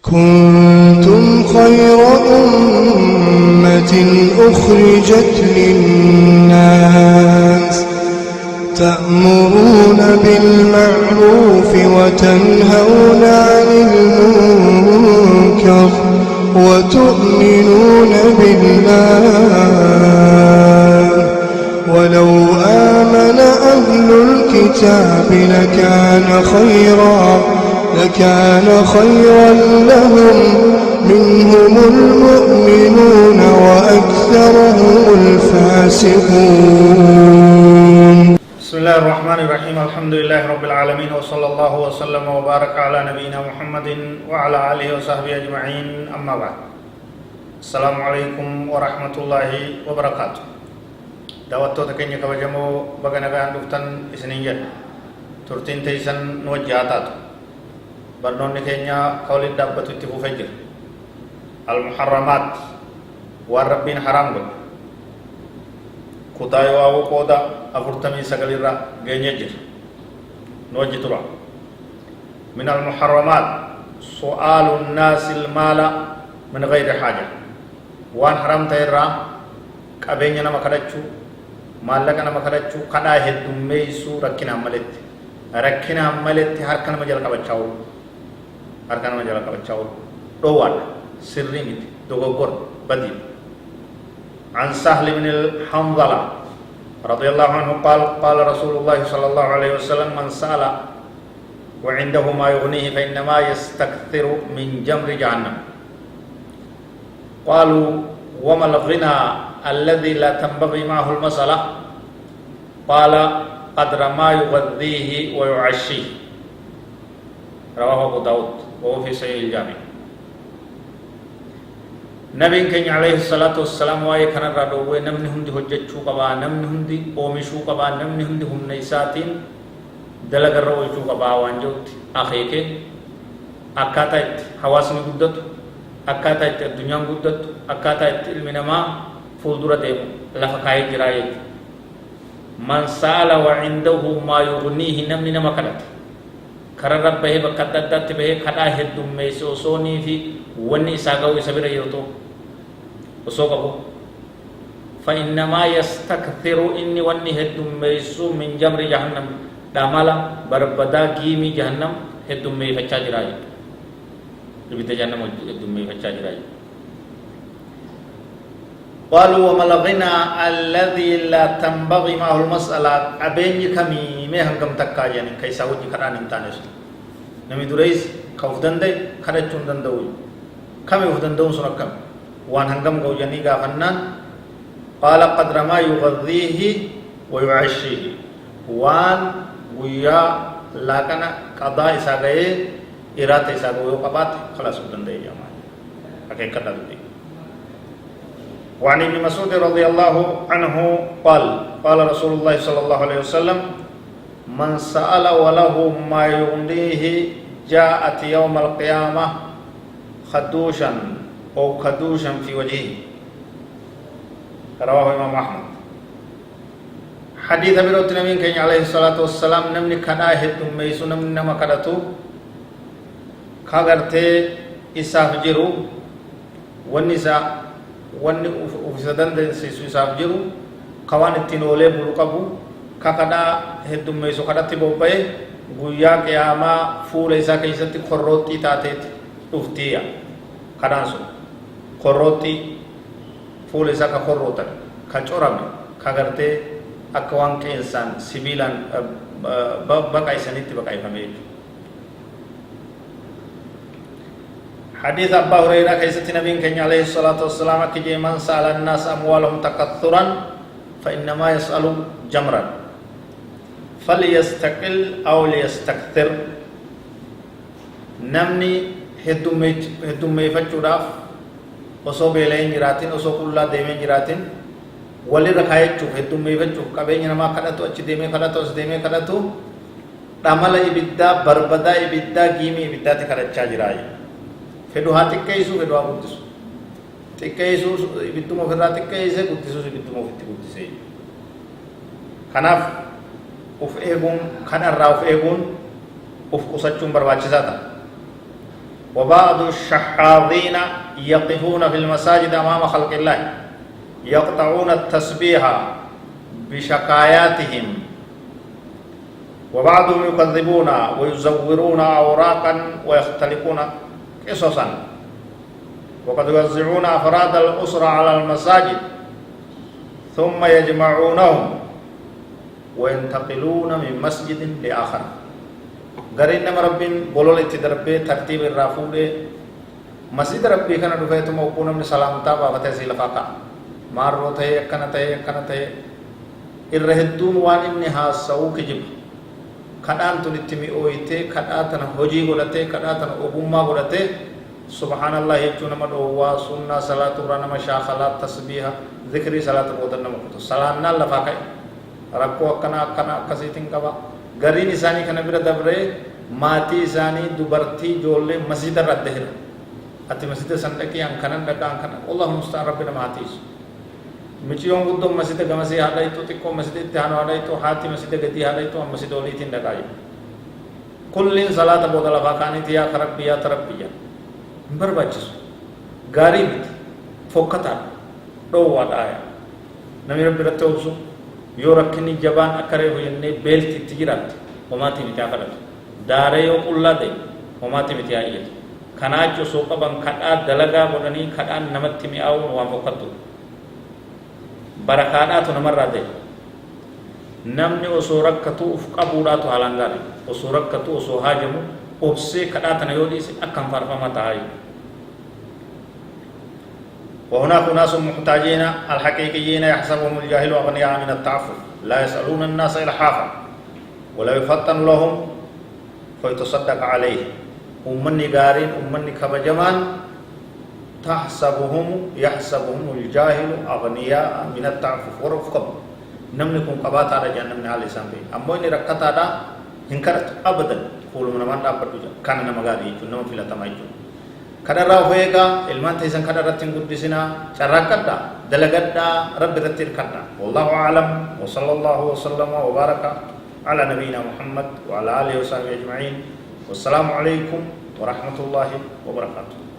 كنتم خير أمة أخرجت للناس تأمرون بالمعروف وتنهون عن المنكر وتؤمنون بالله ولو آمن أهل الكتاب لكان خيرا لهم منهم المؤمنون وأكثرهم الفاسقون. بسم الله الرحمن الرحيم. الحمد لله رب العالمين وصلى الله وسلم وبارك على نبينا محمد وعلى آله وصحبه أجمعين. أما بعد، السلام عليكم ورحمة الله وبركاته. دعوتو تكيني كبجمو بغنغان دفتن إسنين ترتين تيسن نوجهاتات برنون كينيا قول الدابة تفوفجر المحرمات والربين حرام كتايو أو قودا أفرتمي سقليرا غينيجر نوجه من المحرمات سؤال الناس المال من غير حاجة وان حرام تيرا قبينينا مكرچو مالكنا مكرچو قدا هدميسو ركنا ملت هركن مجال قبچاو دوان سرين دوغور بدي. عن سهل بن الحنظلة رضي الله عنه قال رسول الله صلى الله عليه وسلم من سأل وعنده ما يغنيه فإنما يستكثر من جمر جهنم. قالوا وما الغنى الذي لا تنبغي معه المسألة؟ قال قدر ما يغذيه ويعشيه. رواه أبو داود وهو في صحيح الجامع. نبي كان عليه الصلاة والسلام واي كان رادو نمني هندي هجتشو قبا نمني هندي اومشو قبا نمني هندي هم نيساتين دلق الرويشو قبا وانجوت أخيك أكاتايت حواسني قدت أكاتايت الدنيا قدت أكاتايت المنما فولدورة ديمو لفقاي جرايت. من سأل وعنده ما يغنيه نمني نمكالت كرر به بكتدت به كدا هدوم ميسوسوني في وني ساغو سبير يرتو وسوقه فإنما يستكثر إني وني هدوم ميسو من جمر جهنم دامالا بربدا جيمي جهنم هدوم مي فچا جراي لبيت جهنم هدوم مي فچا جراي. قالوا وما الغنى الذي لا تنبغي معه المسألة أبيني كمي ميهم كم تكا يعني كيسا وجي كران انتانيس نمي دريس كوفدن دي كرچون دن دوي كمي وفدن دون سنكم وان هنگم گو جني غافنان قال قدر ما يغذيه ويعشيه وان ويا لاكنا قضاء إسا گئے إرات إسا گئے قبات خلاص وفدن دي جماعي حقيقة دي. وعن ابن مسعود رضي الله عنه قال رسول الله صلى الله عليه وسلم من سأل وله ما يغنيه جاءت يوم القيامة خدوشا أو خدوشا في وجهه. رواه إمام أحمد. حديث أبي رتنا من كان عليه الصلاة والسلام نمني كناه ميسو نمني نما كدتو كاغرتي إساف جرو والنساء wanni ufisa dandeessisu isaaf jiru kawaan ittiin oolee bulu qabu kakadhaa heddummeessu kadhatti bobba'e guyyaa qiyaamaa fuula isaa keessatti korrooxxii taateeti dhuftiya. Kadhaan sun korrooxxii fuula isaa ka korrootan ka corame ka gartee akka waan qeensaan sibiilaan baqaysanitti baqayfame. حديث أبا هريرة كيست نبي كان عليه الصلاة والسلام كي من سأل الناس أموالهم تكثرا فإنما يسأل جمرا فليستقل أو ليستكثر. نمني هدومي فجراف وصو بيلين جراتين وصو كلا ديمين جراتين ولي ركاية شوف هدومي فجوف كبين نما كدتو أچ ديمي كدتو رمال إبدا بربدا إبدا جيمي إبدا تكرچا جراي. Fedha xiqqeessu fedha guddisu xiqqeessu ibidduma ofirraa xiqqeesse guddisus ibidduma ofitti guddise. Kanaaf uf eeguun kanarraa uf eeguun uf qusachuun barbaachisaa ta'a. وبعض الشحاذين يقفون في المساجد أمام خلق الله يقطعون التسبيح بشكاياتهم وبعضهم يكذبون ويزورون أوراقا ويختلقون قصصا وقد يوزعون أفراد الأسرة على المساجد ثم يجمعونهم وينتقلون من مسجد لآخر غرين نما ربين بولول اتدربي ترتيب الرافود مسجد ربي كان دفيتم وقونا من سلامتا بابته سيلفاقا مارو تهي كنا تهي الرهدون وان إني هاسو كجب كدان تنتمي اويته كداتنا هوجي غدته كداتنا اوبوما غدته سبحان الله يجونا مدوا سنة صلاة رانا مشاخلات تسبيح ذكري صلاة بودنا مكتو صلاة لفاقا ركو كنا كسيتين كبا غرين إساني كنا بير دبره ماتي إساني دبرتي جولة مسجد ردهر أتي مسجد سندكي أنكنا دكا أنكنا الله مستعان ربنا ماتيس مچيون بدو مسجد گمسي هاداي تو تكو مسجد تهانو هاداي تو هاتي مسجد گتي هاداي تو مسجد اوليتين دكاي كلين صلاة بودلا فاكاني تيا خربيا تربيا برباچس غاري فوكتا دو وادايا نمي رب رتوسو يو ركني جبان اكره ويني بيلتي تجرات وماتي بيتا فلت داري يو قلا دي وماتي بيتا ايت كناچو سوقا بان كدا دلغا بودني كدا نمتي مي او وان فوكتو بركانا تو نمر راده نمني وسورك كتو افقبودا تو حالانغاري وسورك كتو وسو هاجمو اوبسي كدا تنيودي سي اكم فرفما تاي وهناك ناس محتاجين الحقيقيين يحسبهم الجاهل اغنياء من التعفف لا يسالون الناس الحافا ولا يفتن لهم فيتصدق عليه امني غارين امني كبجمان يحسبهم الجاهل أغنياء من التعفف ورفقهم نمنكم قباتا رجع نمني على سامبي أمو إني ركتا دا هنكرت أبدا قولوا من من دابر كان نمغاري يجو نم فيلا تمايجو كدر راوهيغا إلمان تيسان كدر رتين قدسنا شراكتا دلغتا رب رتير كتا والله أعلم وصلى الله وسلم وبارك على نبينا محمد وعلى آله وصحبه أجمعين والسلام عليكم ورحمة الله وبركاته